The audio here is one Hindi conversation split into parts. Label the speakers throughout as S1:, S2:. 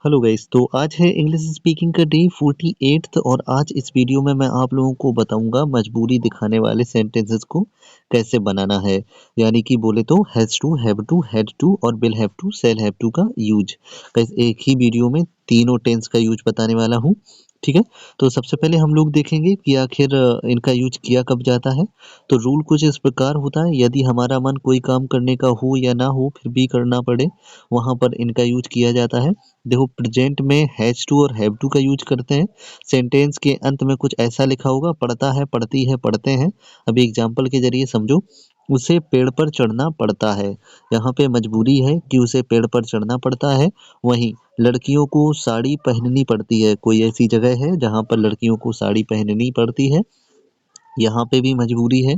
S1: Hello guys. तो आज है इंग्लिश स्पीकिंग का डे 48 और आज इस वीडियो में मैं आप लोगों को बताऊंगा मजबूरी दिखाने वाले सेंटेंसेस को कैसे बनाना है। यानी कि बोले तो has to, have to, had to और will have to, shall have to का यूज। गाइस एक ही वीडियो में तीनों टेंस का यूज बताने वाला हूँ। ठीक है। तो सबसे पहले हम लोग देखेंगे कि आखिर इनका यूज किया कब जाता है। तो रूल कुछ इस प्रकार होता है, यदि हमारा मन कोई काम करने का हो या ना हो फिर भी करना पड़े, वहां पर इनका यूज किया जाता है। देखो प्रेजेंट में हैज टू और हैव टू का यूज करते हैं। सेंटेंस के अंत में कुछ ऐसा लिखा होगा, पढ़ता है, पढ़ती है, पढ़ते हैं। अभी एग्जाम्पल के जरिए समझो। उसे पेड़ पर चढ़ना पड़ता है। यहाँ पे मजबूरी है कि उसे पेड़ पर चढ़ना पड़ता है। वहीं लड़कियों को साड़ी पहननी पड़ती है। कोई ऐसी जगह है जहाँ पर लड़कियों को साड़ी पहननी पड़ती है, यहाँ पे भी मजबूरी है।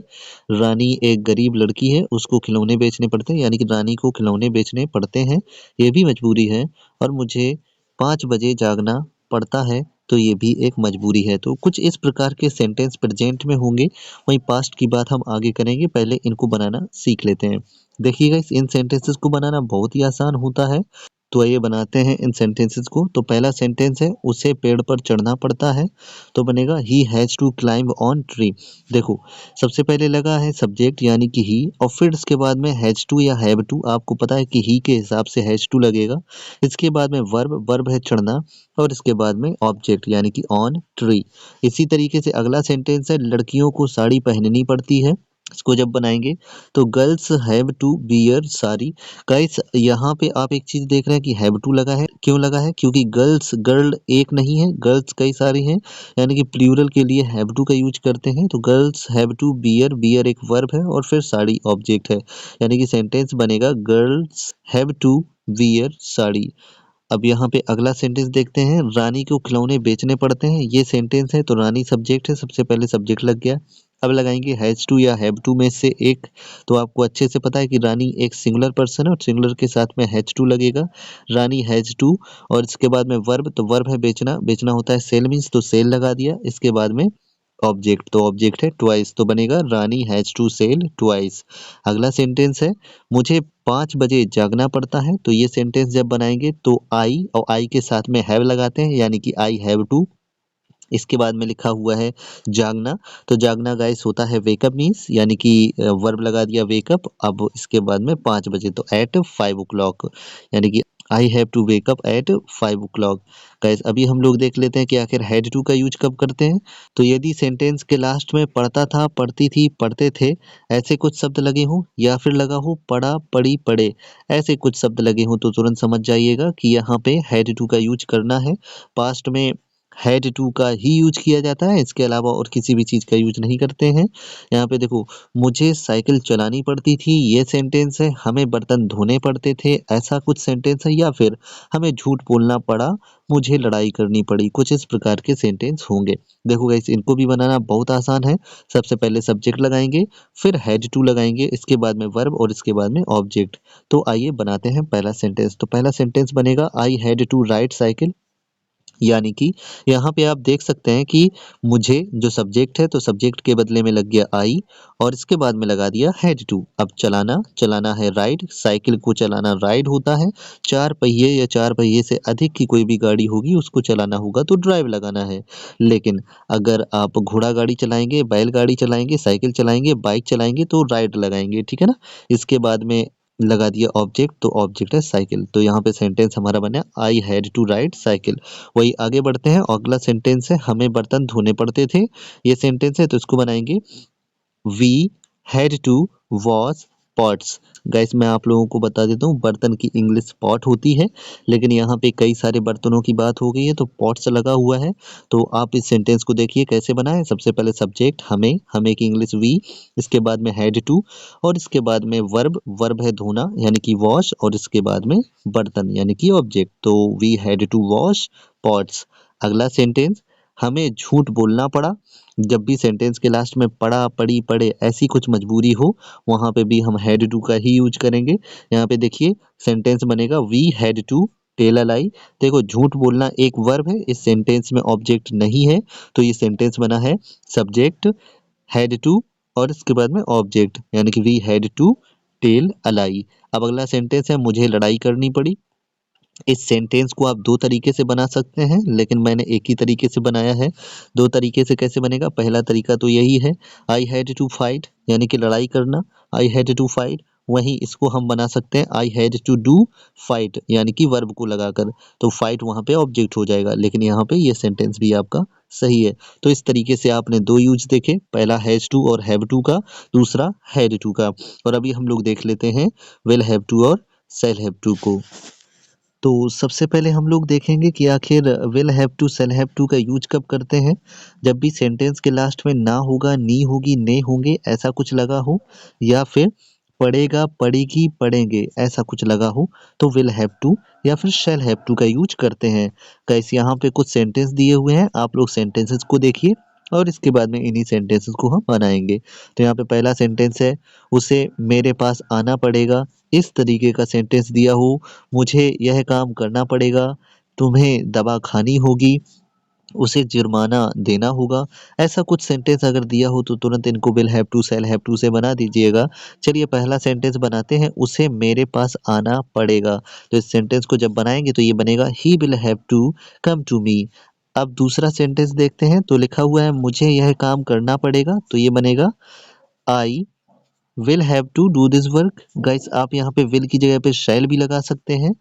S1: रानी एक गरीब लड़की है, उसको खिलौने बेचने पड़ते हैं, यानी कि रानी को खिलौने बेचने पड़ते हैं, ये भी मजबूरी है। और मुझे 5 बजे जागना पड़ता है, तो ये भी एक मजबूरी है। तो कुछ इस प्रकार के सेंटेंस प्रेजेंट में होंगे। वहीं पास्ट की बात हम आगे करेंगे, पहले इनको बनाना सीख लेते हैं। देखिएगा इन सेंटेंसेस को बनाना बहुत ही आसान होता है। तो आइए बनाते हैं इन सेंटेंसेस को। तो पहला सेंटेंस है उसे पेड़ पर चढ़ना पड़ता है, तो बनेगा ही has to climb on tree. देखो सबसे पहले लगा है सब्जेक्ट यानी कि ही, और फिर इसके बाद में हैज टू या हैव टू, आपको पता है कि ही के हिसाब से हैज टू लगेगा। इसके बाद में वर्ब, वर्ब है चढ़ना, और इसके बाद में ऑब्जेक्ट यानी कि ऑन ट्री। इसी तरीके से अगला सेंटेंस है लड़कियों को साड़ी पहननी पड़ती है। इसको जब बनाएंगे तो girls have to bear sari. Guys यहाँ पे आप एक चीज देख रहे हैं कि हैव टू लगा है, क्यों लगा है? क्योंकि गर्ल्स, गर्ल एक नहीं है, गर्ल्स कई सारी हैं, यानी कि प्लूरल के लिए हैव टू का यूज करते हैं। तो girls have to bear, bear एक वर्ब है और फिर साड़ी ऑब्जेक्ट है, यानी कि सेंटेंस बनेगा girls have to bear sari. अब यहाँ पे अगला सेंटेंस देखते हैं, रानी को खिलौने बेचने पड़ते हैं। ये सेंटेंस है तो रानी सब्जेक्ट है, सबसे पहले सब्जेक्ट लग गया। अब लगाएंगे हैज टू या हैव टू में से एक। तो आपको अच्छे से पता है कि रानी एक सिंगुलर पर्सन है और सिंगुलर के साथ में हैज टू लगेगा। रानी हैज टू, और इसके बाद में वर्ब, तो वर्ब है बेचना, बेचना होता है सेल मीन्स, तो सेल लगा दिया। इसके बाद में ऑब्जेक्ट, तो ऑब्जेक्ट है ट्वाइस, तो बनेगा रानी हैज टू सेल ट्वाइस। अगला सेंटेंस है मुझे 5 बजे जागना पड़ता है। तो ये सेंटेंस जब बनाएंगे तो आई और आई के साथ में हैव लगाते हैं, यानी कि आई हैव टू। इसके बाद में लिखा हुआ है जागना, तो जागना गाइस होता है वेकअप मीन्स, यानी कि वर्ब लगा दिया वेकअप। अब इसके बाद में 5 बजे, तो एट 5 o'clock, यानी कि I have to wake up at 5 o'clock। Guys अभी हम लोग देख लेते हैं कि आखिर हैड टू का यूज कब करते हैं। तो यदि सेंटेंस के लास्ट में पढ़ता था, पढ़ती थी, पढ़ते थे, ऐसे कुछ शब्द लगे हों, या फिर लगा हो पढ़ा, पढ़ी, पढ़े, ऐसे कुछ शब्द लगे हों, तो तुरंत समझ जाइएगा कि यहाँ पे हैड टू का यूज करना है। पास्ट में हैड टू का ही यूज किया जाता है, इसके अलावा और किसी भी चीज का यूज नहीं करते हैं। यहाँ पे देखो मुझे साइकिल चलानी पड़ती थी, ये सेंटेंस है। हमें बर्तन धोने पड़ते थे, ऐसा कुछ सेंटेंस है। या फिर हमें झूठ बोलना पड़ा, मुझे लड़ाई करनी पड़ी, कुछ इस प्रकार के सेंटेंस होंगे। देखो गाइस इनको भी बनाना बहुत आसान है। सबसे पहले सब्जेक्ट लगाएंगे, फिर हैड टू लगाएंगे, इसके बाद में वर्ब और इसके बाद में ऑब्जेक्ट। तो आइए बनाते हैं पहला सेंटेंस। तो पहला सेंटेंस बनेगा I had to ride cycle, यानी कि यहाँ पे आप देख सकते हैं कि मुझे जो सब्जेक्ट है, तो सब्जेक्ट के बदले में लग गया आई, और इसके बाद में लगा दिया हैड टू। अब चलाना, चलाना है राइड, साइकिल को चलाना राइड होता है। 4 पहिए या 4 पहिए से अधिक की कोई भी गाड़ी होगी उसको चलाना होगा तो ड्राइव लगाना है। लेकिन अगर आप घोड़ा गाड़ी चलाएंगे, बैलगाड़ी चलाएंगे, साइकिल चलाएंगे, बाइक चलाएंगे, तो राइड लगाएंगे। ठीक है ना। इसके बाद में लगा दिया ऑब्जेक्ट, तो ऑब्जेक्ट है साइकिल। तो यहाँ पे सेंटेंस हमारा बना I had to ride cycle. वही आगे बढ़ते हैं, अगला सेंटेंस है हमें बर्तन धोने पड़ते थे। ये सेंटेंस है तो इसको बनाएंगे we had to wash pots. Guys मैं आप लोगों को बता देता हूँ, बर्तन की इंग्लिश पॉट होती है, लेकिन यहाँ पे कई सारे बर्तनों की बात हो गई है तो पॉट्स लगा हुआ है। तो आप इस सेंटेंस को देखिए कैसे बना है। सबसे पहले सब्जेक्ट हमें, हमें की इंग्लिश वी, इसके बाद में हैड टू, और इसके बाद में वर्ब, वर्ब है धोना यानी कि वॉश, और इसके बाद में बर्तन यानी कि ऑब्जेक्ट। तो we had to wash pots. अगला सेंटेंस हमें झूठ बोलना पड़ा। जब भी सेंटेंस के लास्ट में पढ़ा, पढ़ी, पढ़े ऐसी कुछ मजबूरी हो, वहां पे भी हम हैड टू का ही यूज करेंगे। यहाँ पे देखिए सेंटेंस बनेगा we had to tell a lie. देखो झूठ बोलना एक वर्ब है, इस सेंटेंस में ऑब्जेक्ट नहीं है, तो ये सेंटेंस बना है सब्जेक्ट हैड टू और इसके बाद में ऑब्जेक्ट, यानी कि we had to tell a lie. अब अगला सेंटेंस है मुझे लड़ाई करनी पड़ी। इस सेंटेंस को आप 2 तरीके से बना सकते हैं, लेकिन मैंने एक ही तरीके से बनाया है। 2 तरीके से कैसे बनेगा? पहला तरीका तो यही है, आई हैड टू फाइट यानी कि लड़ाई करना, आई हैड टू फाइट। वहीं इसको हम बना सकते हैं I had to do fight यानी कि वर्ब को लगाकर, तो फाइट वहाँ पे ऑब्जेक्ट हो जाएगा, लेकिन यहाँ पे ये सेंटेंस भी आपका सही है। तो इस तरीके से आपने 2 यूज़ देखे, पहला हैज़ टू और हैव टू का, दूसरा हैड टू का। और अभी हम लोग देख लेते हैं विल हैव टू और शैल हैव टू को। तो सबसे पहले हम लोग देखेंगे कि आखिर will have to shall have to का यूज कब करते हैं। जब भी सेंटेंस के लास्ट में ना होगा, नी होगी, ने होंगे ऐसा कुछ लगा हो, या फिर पढ़ेगा, पढ़ेगी, पढ़ेंगे ऐसा कुछ लगा हो, तो विल हैव टू या फिर शैल हैव टू का यूज करते हैं। गाइस यहाँ पे कुछ सेंटेंस दिए हुए हैं, आप लोग सेंटेंसेस को देखिए और इसके बाद में इन्हीं सेंटेंसेस को हम बनाएंगे। तो यहाँ पे पहला सेंटेंस है, उसे मेरे पास आना पड़ेगा। इस तरीके का सेंटेंस दिया हो, मुझे यह काम करना पड़ेगा, तुम्हें दवा खानी होगी, उसे जुर्माना देना होगा, ऐसा कुछ सेंटेंस अगर दिया हो तो तुरंत इनको will have to shall have to से बना दीजिएगा। चलिए पहला सेंटेंस बनाते हैं, उसे मेरे पास आना पड़ेगा। तो इस सेंटेंस को जब बनाएंगे तो ये बनेगा ही will have to come to me. अब दूसरा सेंटेंस देखते हैं, तो लिखा हुआ है मुझे यह काम करना पड़ेगा, तो ये बनेगा I will have to do this work. Guys आप यहाँ पे विल की जगह पे शैल भी लगा सकते हैं।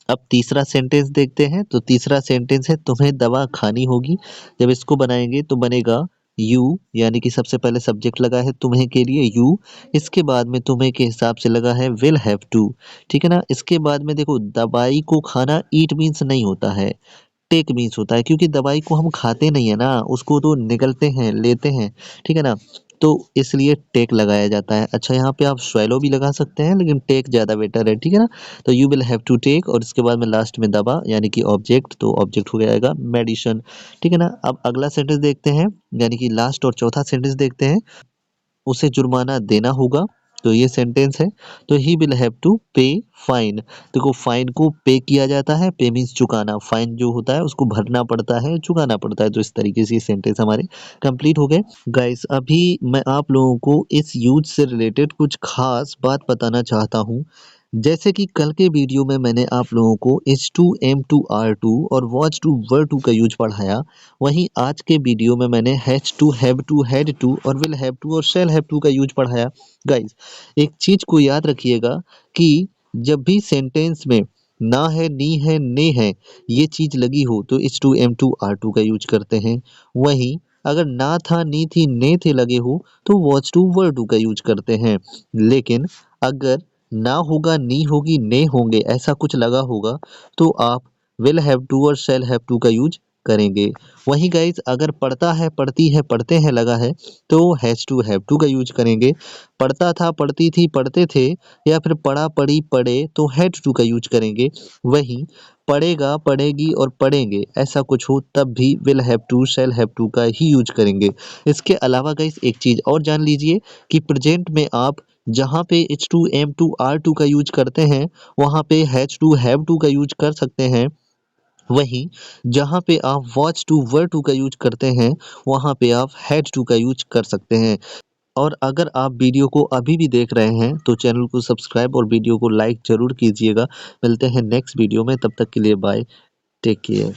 S1: अब तीसरा सेंटेंस देखते हैं, तो तीसरा सेंटेंस है तुम्हें दवा खानी होगी। जब इसको बनाएंगे तो बनेगा यू, यानी कि सबसे पहले सब्जेक्ट लगा है तुम्हें के लिए यू, इसके बाद में तुम्हें के हिसाब से लगा है विल हैव टू, ठीक है ना। इसके बाद में देखो दवाई को खाना ईट मीन्स नहीं होता है, टेक मीन्स होता है, क्योंकि दवाई को हम खाते नहीं है ना, उसको तो निगलते हैं, लेते हैं, ठीक है ना। तो इसलिए टेक लगाया जाता है। अच्छा यहाँ पे आप स्वैलो भी लगा सकते हैं, लेकिन टेक ज़्यादा बेटर है, ठीक है ना। तो you will have to take और इसके बाद में लास्ट में दवा यानी कि ऑब्जेक्ट, तो ऑब्जेक्ट हो जाएगा मेडिसिन, ठीक है ना। अब अगला सेंटेंस देखते हैं, यानी कि लास्ट और चौथा सेंटेंस देखते हैं, उसे जुर्माना देना होगा। तो ये सेंटेंस है, तो ही विल हैव टू पे फाइन। देखो फाइन को पे किया जाता है, पे मीन्स चुकाना, फाइन जो होता है उसको भरना पड़ता है, चुकाना पड़ता है। तो इस तरीके से ये सेंटेंस हमारे कंप्लीट हो गए। गाइस अभी मैं आप लोगों को इस यूज से रिलेटेड कुछ खास बात बताना चाहता हूँ। जैसे कि कल के वीडियो में मैंने आप लोगों को H2 M2 R2 और Watch to Were to का यूज पढ़ाया, वहीं आज के वीडियो में मैंने has to, have to, had to और विल हैव टू और शैल हैव टू का यूज पढ़ाया। गाइस एक चीज को याद रखिएगा कि जब भी सेंटेंस में ना है, नी है, ने है, ये चीज लगी हो तो H2 M2 R2 का यूज करते हैं। वहीं अगर ना था, नी थी, ने थे लगे हो तो वॉच टू वर टू का यूज करते हैं। लेकिन अगर ना होगा, नी होगी, ने होंगे ऐसा कुछ लगा होगा तो आप विल हैव टू और शैल हैव टू का यूज करेंगे। वहीं गाइज अगर पढ़ता है, पढ़ती है, पढ़ते हैं लगा है तो हैज टू, हैव टू का यूज करेंगे। पढ़ता था, पढ़ती थी, पढ़ते थे या फिर पढ़ा, पढ़ी, पढ़े तो हैड टू का यूज करेंगे। वहीं पढ़ेगा, पढ़ेगी और पढ़ेंगे ऐसा कुछ हो तब भी will have to, shall have to का ही यूज करेंगे। इसके अलावा गाइज एक चीज और जान लीजिए कि प्रेजेंट में आप जहाँ पे H2 M2 R2 का यूज करते हैं वहाँ पे हैज टू, हैव टू का यूज कर सकते हैं। वहीं जहाँ पे आप वॉच टू, वर टू का यूज करते हैं वहाँ पे आप हैड टू का यूज कर सकते हैं। और अगर आप वीडियो को अभी भी देख रहे हैं तो चैनल को सब्सक्राइब और वीडियो को लाइक जरूर कीजिएगा। मिलते हैं नेक्स्ट वीडियो में, तब तक के लिए बाय, टेक केयर।